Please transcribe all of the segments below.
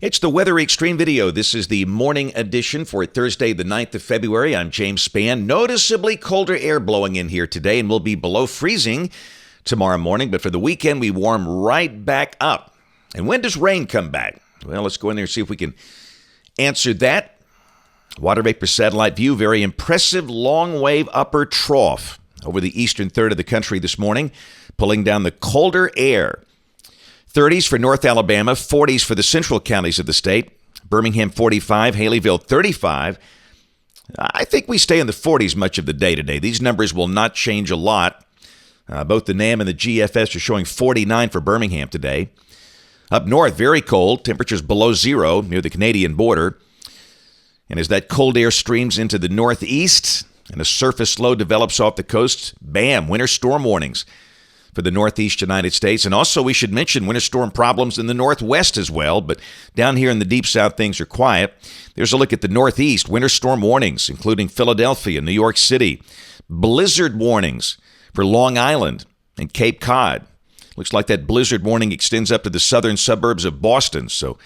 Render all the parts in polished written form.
It's the Weather Xtreme video. This is the morning edition for Thursday, the 9th of February. I'm James Spann. Noticeably colder air blowing in here today, and we'll be below freezing tomorrow morning. But for the weekend, we warm right back up. And when does rain come back? Well, let's go in there and see if we can answer that. Water vapor satellite view, very impressive long wave upper trough over the eastern third of the country this morning, pulling down the colder air. 30s for North Alabama, 40s for the central counties of the state. Birmingham 45, Haleyville 35. I think we stay in the 40s much of the day today. These numbers will not change a lot. Both the NAM and the GFS are showing 49 for Birmingham today. Up north, very cold, temperatures below zero near the Canadian border. And as that cold air streams into the northeast and a surface low develops off the coast, bam, winter storm warnings for the northeast United States. And also we should mention winter storm problems in the northwest as well, but down here in the deep south things are quiet. There's a look at the northeast, winter storm warnings, including Philadelphia, New York City, blizzard warnings for Long Island and Cape Cod. Looks like that blizzard warning extends up to the southern suburbs of Boston, so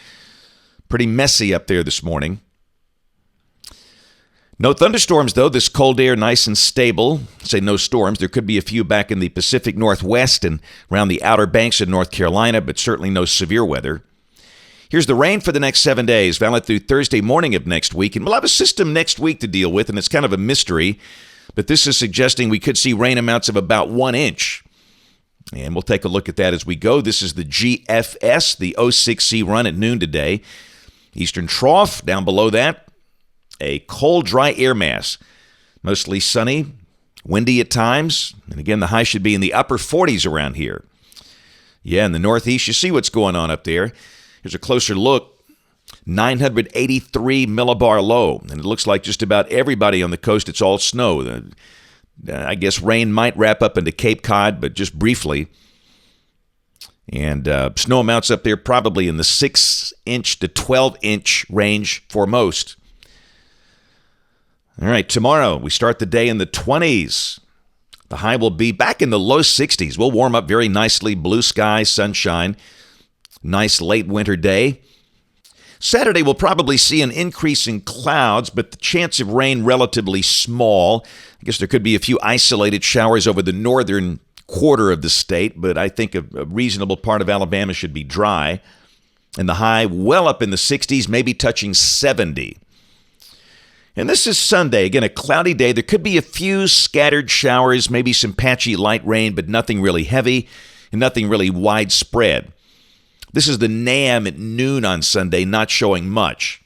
pretty messy up there this morning. No thunderstorms, though. This cold air nice and stable. Say no storms. There could be a few back in the Pacific Northwest and around the Outer Banks of North Carolina, but certainly no severe weather. Here's the rain for the next 7 days, valid through Thursday morning of next week. And we'll have a system next week to deal with, and it's kind of a mystery. But this is suggesting we could see rain amounts of about 1 inch. And we'll take a look at that as we go. This is the GFS, the 06C run at noon today. Eastern trough down below that. A cold, dry air mass, mostly sunny, windy at times. And again, the high should be in the upper 40s around here. Yeah, in the northeast, you see what's going on up there. Here's a closer look. 983 millibar low. And it looks like just about everybody on the coast, it's all snow. I guess rain might wrap up into Cape Cod, but just briefly. And snow amounts up there probably in the 6-inch to 12-inch range for most. All right, tomorrow we start the day in the 20s. The high will be back in the low 60s. We'll warm up very nicely, blue sky, sunshine, nice late winter day. Saturday we'll probably see an increase in clouds, but the chance of rain relatively small. I guess there could be a few isolated showers over the northern quarter of the state, but I think a reasonable part of Alabama should be dry. And the high well up in the 60s, maybe touching 70. And this is Sunday. Again, a cloudy day. There could be a few scattered showers, maybe some patchy light rain, but nothing really heavy and nothing really widespread. This is the NAM at noon on Sunday, not showing much.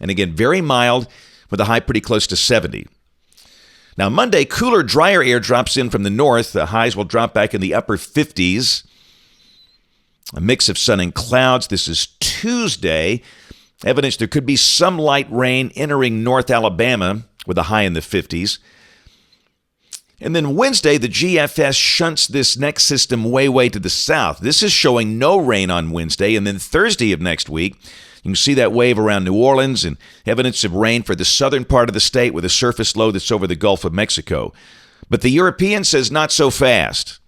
And again, very mild with a high pretty close to 70. Now, Monday, cooler, drier air drops in from the north. The highs will drop back in the upper 50s. A mix of sun and clouds. This is Tuesday. Evidence there could be some light rain entering North Alabama with a high in the 50s. And then Wednesday, the GFS shunts this next system way to the south. This is showing no rain on Wednesday. And then Thursday of next week, you can see that wave around New Orleans and evidence of rain for the southern part of the state with a surface low that's over the Gulf of Mexico. But the European says not so fast.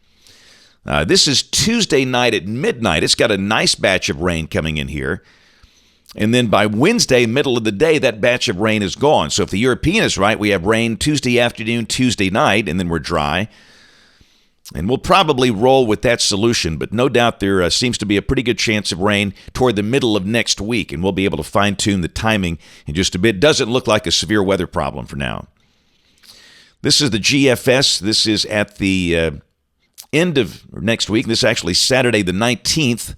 This is Tuesday night at midnight. It's got a nice batch of rain coming in here. And then by Wednesday, middle of the day, that batch of rain is gone. So if the European is right, we have rain Tuesday afternoon, Tuesday night, and then we're dry. And we'll probably roll with that solution, but no doubt there seems to be a pretty good chance of rain toward the middle of next week, and we'll be able to fine-tune the timing in just a bit. Doesn't look like a severe weather problem for now. This is the GFS. This is at the end of next week. This is actually Saturday the 19th.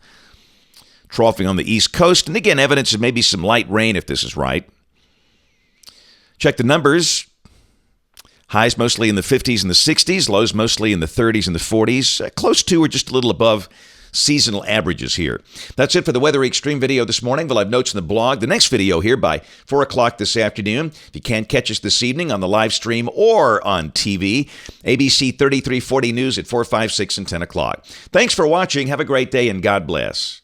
Troughing on the East Coast. And again, evidence of maybe some light rain if this is right. Check the numbers. Highs mostly in the 50s and the 60s. Lows mostly in the 30s and the 40s. Close to or just a little above seasonal averages here. That's it for the Weather Xtreme video this morning. We'll have notes in the blog. The next video here by 4 o'clock this afternoon. If you can't catch us this evening on the live stream or on TV, ABC 3340 News at 4, 5, 6, and 10 o'clock. Thanks for watching. Have a great day and God bless.